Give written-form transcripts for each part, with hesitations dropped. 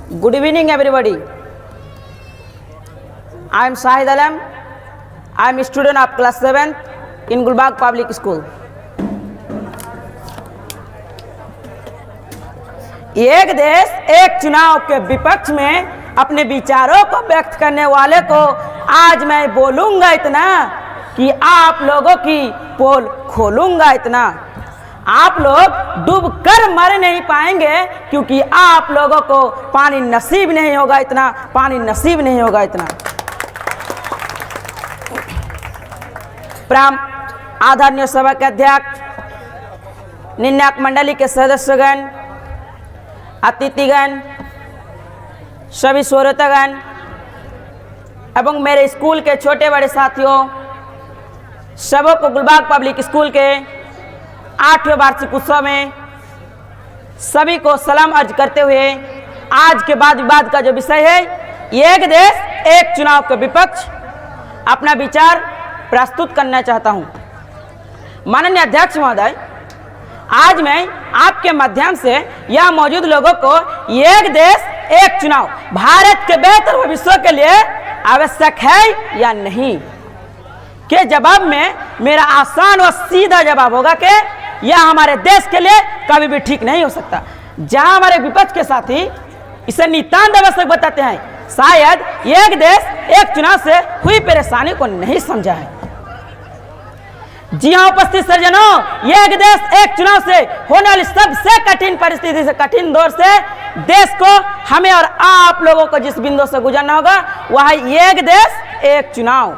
Good evening, everybody. I am Shahid Alam. I am a student of class 7th in Gulbagh Public School. एक देश एक चुनाव के विपक्ष में अपने विचारों को व्यक्त करने वाले को आज मैं बोलूंगा इतना कि आप लोगों की पोल खोलूंगा इतना। आप लोग डूब कर मर नहीं पाएंगे क्योंकि आप लोगों को पानी नसीब नहीं होगा इतना, पानी नसीब नहीं होगा इतना। प्राम आदरणीय सभा के अध्यक्ष, निर्णायक मंडली के सदस्यगण, अतिथिगण, सभी श्रोतागण एवं मेरे स्कूल के छोटे बड़े साथियों, सबों को गुलबाग पब्लिक स्कूल के 8वें वार्षिक उत्सव में सभी को सलाम अर्ज करते हुए आज के बाद विवाद का जो विषय है, एक देश एक चुनाव का विपक्ष, अपना विचार प्रस्तुत करना चाहता हूं। माननीय अध्यक्ष महोदय, आज मैं आपके माध्यम से यह मौजूद लोगों को एक देश एक चुनाव भारत के बेहतर भविष्य के लिए आवश्यक है या नहीं के जवाब में मेरा आसान और सीधा जवाब होगा कि यह हमारे देश के लिए कभी भी ठीक नहीं हो सकता। जहां हमारे विपक्ष के साथी इसे नितांत आवश्यक बताते हैं, शायद एक देश एक चुनाव से हुई परेशानी को नहीं समझा है। जी हाँ उपस्थित सज्जनों, एक देश एक चुनाव से होने वाली सबसे कठिन परिस्थिति से, कठिन दौर से देश को, हमें और आप लोगों को जिस बिंदु से गुजरना होगा वह एक देश एक चुनाव।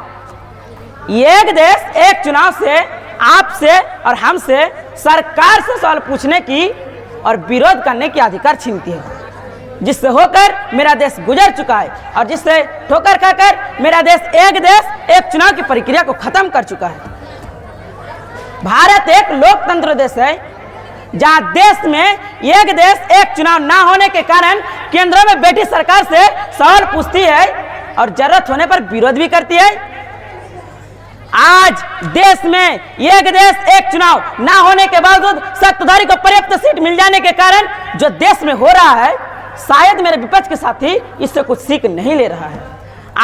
एक देश एक चुनाव से आपसे और हमसे सरकार से सवाल पूछने की और विरोध करने की अधिकार छीनती है, जिससे होकर मेरा देश गुजर चुका है और जिससे ठोकर खाकर मेरा देश एक चुनाव की प्रक्रिया को खत्म कर चुका है। भारत एक लोकतंत्र देश है जहां देश में एक देश एक चुनाव ना होने के कारण केंद्र में बैठी सरकार से सवाल पूछती है और जरूरत होने पर विरोध भी करती है। आज देश में एक देश एक चुनाव ना होने के बावजूद सत्ताधारी को पर्याप्त सीट मिल जाने के कारण जो देश में हो रहा है, शायद मेरे विपक्ष के साथी इससे कुछ सीख नहीं ले रहा है।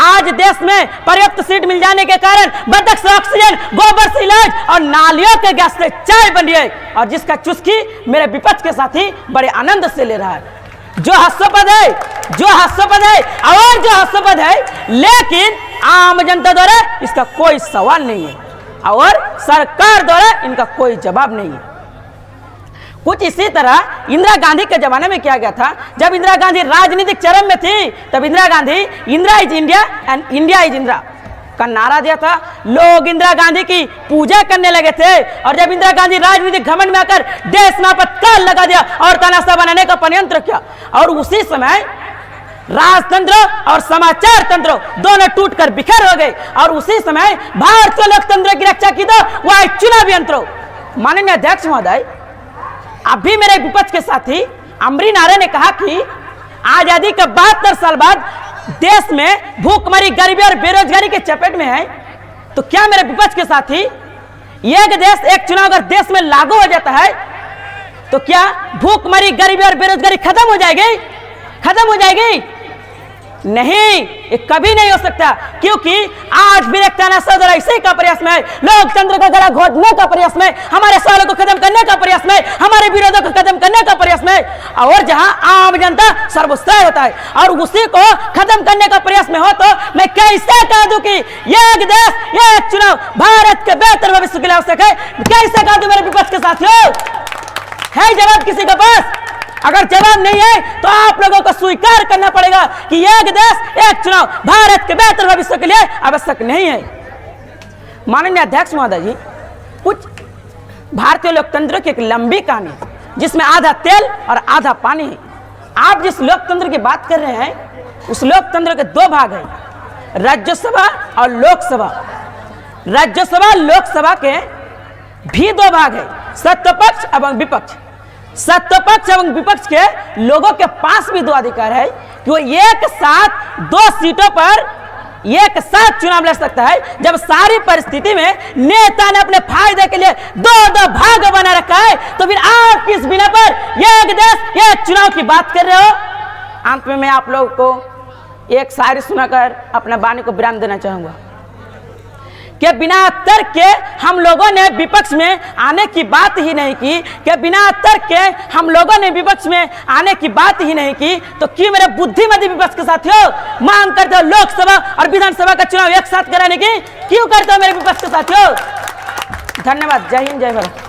आज देश में पर्याप्त सीट मिल जाने के कारण बतख से ऑक्सीजन, गोबर से इलाज और नालियों के गैस से चाय बन रही है और जिसका चुस्की मेरे विपक्ष के साथी बड़े आनंद से ले रहा है। जो हास्यास्पद है, जो हास्यास्पद है और जो हास्यास्पद है, लेकिन आम जनता द्वारा इसका कोई सवाल नहीं है और सरकार द्वारा इनका कोई जवाब नहीं है। कुछ इसी तरह इंदिरा गांधी के जमाने में किया गया था। जब इंदिरा गांधी राजनीतिक चरम में थी तब Indira Gandhi Indira is India and India is Indira का नारा दिया था। लोग इंदिरा गांधी की पूजा करने लगे थे और जब इंदिरा गांधी राजनीतिक घमंड में आकर देश में आपातकाल लगा दिया और तानाशाह बनाने का षड्यंत्र किया और उसी समय राजतंत्र और समाचार तंत्र दोनों टूटकर बिखर हो गए और उसी समय भारतीय लोकतंत्र की रक्षा की तो वह चुनावी यंत्र। माननीय अध्यक्ष महोदय, अभी मेरे विपक्ष के साथी अमरीन आर्य ने कहा कि आजादी के 72 साल बाद देश में भूखमरी, गरीबी और बेरोजगारी के चपेट में है, तो क्या मेरे विपक्ष के साथी एक देश एक चुनाव अगर देश में लागू हो जाता है तो क्या भूखमरी, गरीबी और बेरोजगारी खत्म हो जाएगी? खत्म हो जाएगी? नहीं, ये कभी नहीं हो सकता, क्योंकि आज भी एक तानाशाह द्वारा इसी का प्रयास में, लोकतंत्र का गला घोटने का प्रयास में, हमारे सवालों को खत्म करने का प्रयास में, हमारे विरोधों को खत्म करने का प्रयास में, और जहां आम जनता सर्वोच्च होता है और उसी को खत्म करने का प्रयास में हो, तो मैं कैसे कह दूं कि एक देश एक चुनाव भारत के बेहतर भविष्य के लिए आवश्यक है? कैसे कह दूं मेरे विपक्ष के साथियों? है जवाब किसी के पास? अगर जवाब नहीं है तो आप लोगों को स्वीकार करना पड़ेगा कि एक देश एक चुनाव भारत के बेहतर भविष्य के लिए आवश्यक नहीं है। माननीय अध्यक्ष महोदय जी, कुछ भारतीय लोकतंत्र की एक लंबी कहानी जिसमें आधा तेल और आधा पानी है। आप जिस लोकतंत्र की बात कर रहे हैं उस लोकतंत्र के दो भाग हैं, राज्यसभा और लोकसभा। राज्यसभा लोकसभा के भी दो भाग है, सत्तापक्ष एवं विपक्ष। सत्तापक्ष एवं विपक्ष के लोगों के पास भी दो अधिकार है कि वो एक साथ दो सीटों पर एक साथ चुनाव लड़ सकता है। जब सारी परिस्थिति में नेता ने अपने फायदे के लिए दो दो भाग बना रखा है, तो फिर आप किस बिना पर एक देश एक चुनाव की बात कर रहे हो? अंत में मैं आप लोगों को एक शायरी सुनाकर अपना वाणी को विराम देना चाहूंगा कि बिना तर्क के हम लोगों ने विपक्ष में आने की बात ही नहीं की, कि बिना तर्क के हम लोगों ने विपक्ष में आने की बात ही नहीं की, तो क्यों मेरे बुद्धिमती विपक्ष के साथियों मांग करते हो लोकसभा और विधानसभा का चुनाव एक साथ कराने की? क्यों करते हो मेरे विपक्ष के साथियों? धन्यवाद। जय हिंद, जय भारत।